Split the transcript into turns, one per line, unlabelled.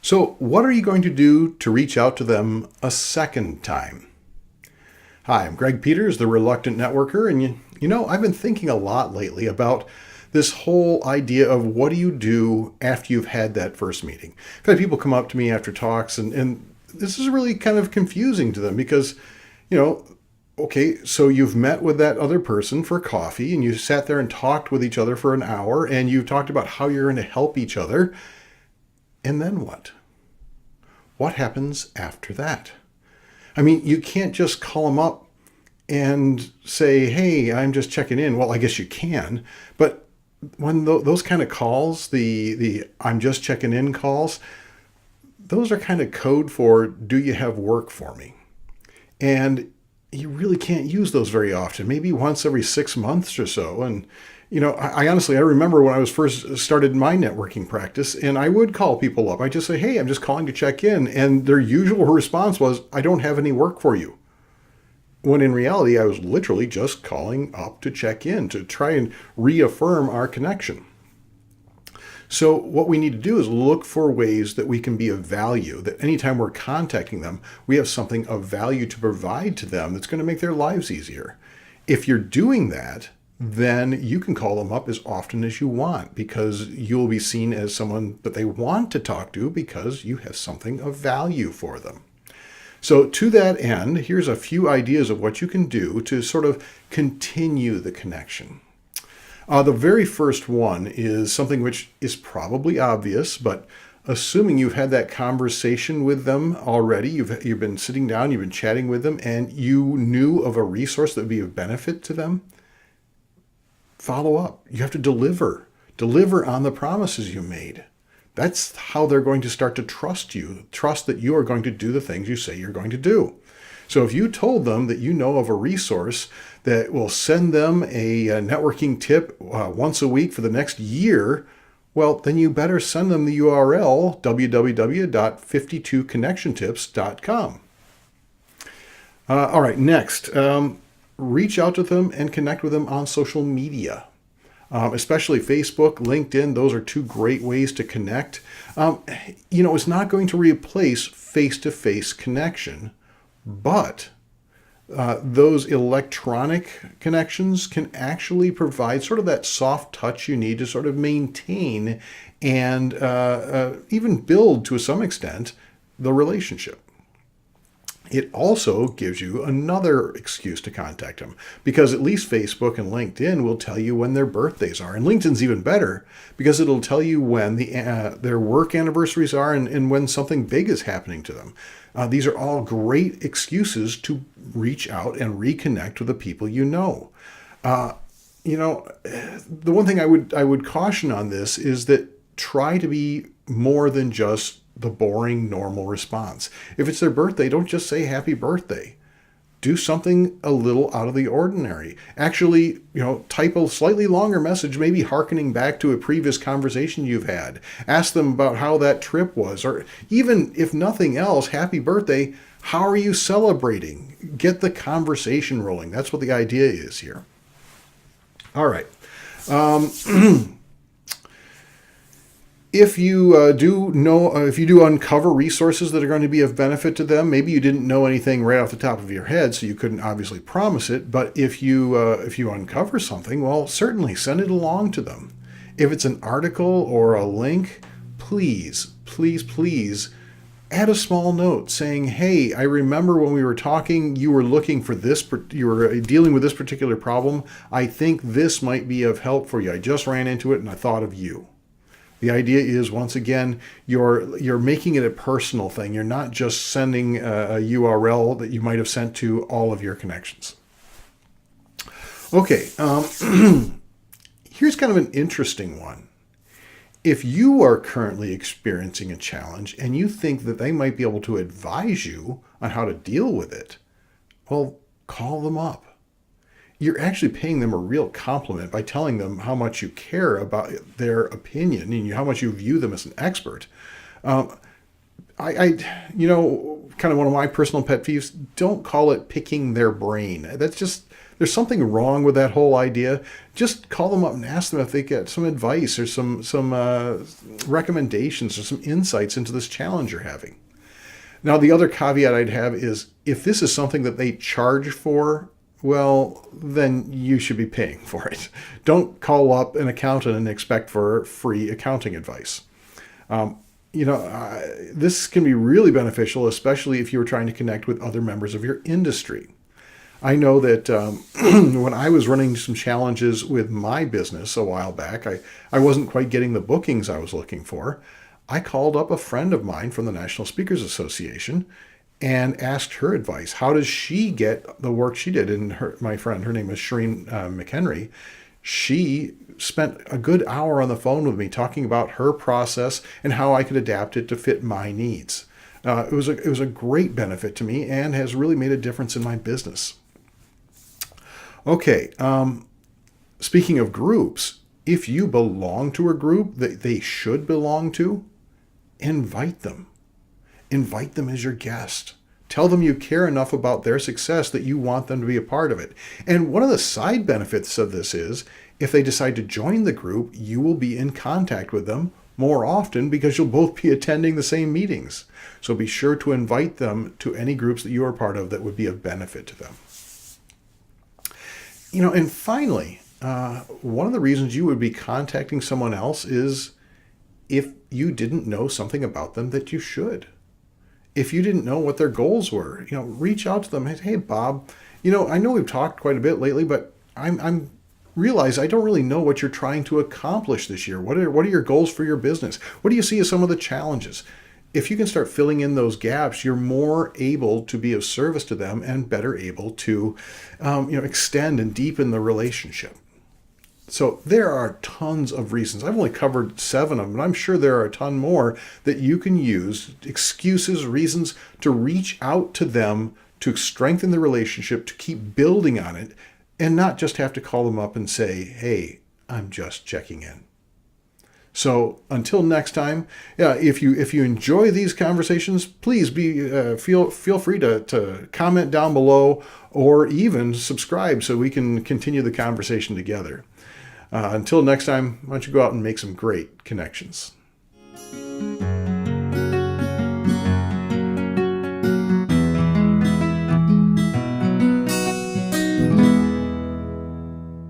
So what are you going to do to reach out to them a second time? Hi, I'm Greg Peters, the Reluctant Networker, and I've been thinking a lot lately about this whole idea of what do you do after you've had that first meeting. I've had people come up to me after talks, and this is really kind of confusing to them because, okay, so you've met with that other person for coffee and you sat there and talked with each other for an hour and you talked about how you're going to help each other. And then what? What happens after that? I mean, you can't just call them up and say, hey, I'm just checking in. Well, I guess you can. But when those kind of calls, the I'm just checking in calls, those are kind of code for, do you have work for me? And you really can't use those very often, maybe once every 6 months or so. And, I honestly, I remember when I was first started my networking practice and I would call people up. I just say, hey, I'm just calling to check in. And their usual response was, I don't have any work for you. When in reality, I was literally just calling up to check in, to try and reaffirm our connection. So what we need to do is look for ways that we can be of value, that anytime we're contacting them, we have something of value to provide to them that's going to make their lives easier. If you're doing that, then you can call them up as often as you want because you'll be seen as someone that they want to talk to because you have something of value for them. So to that end, here's a few ideas of what you can do to sort of continue the connection. The very first one is something which is probably obvious, but assuming you've had that conversation with them already, you've been sitting down, you've been chatting with them, and you knew of a resource that would be of benefit to them, follow up. You have to deliver on the promises you made. That's how they're going to start to trust you, trust that you are going to do the things you say you're going to do. So if you told them that you know of a resource that will send them a networking tip once a week for the next year, well, then you better send them the URL, www.52connectiontips.com. All right, next, reach out to them and connect with them on social media. Especially Facebook, LinkedIn, those are two great ways to connect. It's not going to replace face-to-face connection, but those electronic connections can actually provide sort of that soft touch you need to sort of maintain and even build, to some extent, the relationship. It also gives you another excuse to contact them because at least Facebook and LinkedIn will tell you when their birthdays are. And LinkedIn's even better because it'll tell you when their work anniversaries are and when something big is happening to them. These are all great excuses to reach out and reconnect with the people you know. The one thing I would caution on this is that try to be more than just the boring, normal response. If it's their birthday, don't just say happy birthday. Do something a little out of the ordinary. Actually, type a slightly longer message, maybe hearkening back to a previous conversation you've had. Ask them about how that trip was, or even if nothing else, happy birthday, how are you celebrating? Get the conversation rolling. That's what the idea is here. All right. If you do uncover resources that are going to be of benefit to them, maybe you didn't know anything right off the top of your head, so you couldn't obviously promise it. But if you uncover something, well, certainly send it along to them. If it's an article or a link, please add a small note saying, "Hey, I remember when we were talking, you were looking for this, you were dealing with this particular problem. I think this might be of help for you. I just ran into it and I thought of you." The idea is, once again, you're making it a personal thing. You're not just sending a URL that you might have sent to all of your connections. Okay, here's kind of an interesting one. If you are currently experiencing a challenge and you think that they might be able to advise you on how to deal with it, well, call them up. You're actually paying them a real compliment by telling them how much you care about their opinion and how much you view them as an expert. kind of one of my personal pet peeves. Don't call it picking their brain. That's just, there's something wrong with that whole idea. Just call them up and ask them if they get some advice or some recommendations or some insights into this challenge you're having. Now, the other caveat I'd have is if this is something that they charge for, well, then you should be paying for it. Don't call up an accountant and expect for free accounting advice. This can be really beneficial, especially if you were trying to connect with other members of your industry. I know that when I was running some challenges with my business a while back, I wasn't quite getting the bookings I was looking for. I called up a friend of mine from the National Speakers Association and asked her advice. How does she get the work she did? And my friend, her name is Shireen McHenry, she spent a good hour on the phone with me talking about her process and how I could adapt it to fit my needs. It was a great benefit to me and has really made a difference in my business. Okay, speaking of groups, if you belong to a group that they should belong to, invite them. Invite them as your guest. Tell them you care enough about their success that you want them to be a part of it. And one of the side benefits of this is, if they decide to join the group, you will be in contact with them more often because you'll both be attending the same meetings. So be sure to invite them to any groups that you are part of that would be of benefit to them. And finally, one of the reasons you would be contacting someone else is if you didn't know something about them that you should. If you didn't know what their goals were, reach out to them. Hey, Bob, I know we've talked quite a bit lately, but I'm realize I don't really know what you're trying to accomplish this year. What are your goals for your business? What do you see as some of the challenges? If you can start filling in those gaps, you're more able to be of service to them and better able to, extend and deepen the relationship. So there are tons of reasons. I've only covered 7 of them, and I'm sure there are a ton more that you can use, excuses, reasons to reach out to them, to strengthen the relationship, to keep building on it, and not just have to call them up and say, hey, I'm just checking in. So until next time, if you enjoy these conversations, please feel free to comment down below or even subscribe so we can continue the conversation together. Until next time, why don't you go out and make some great connections.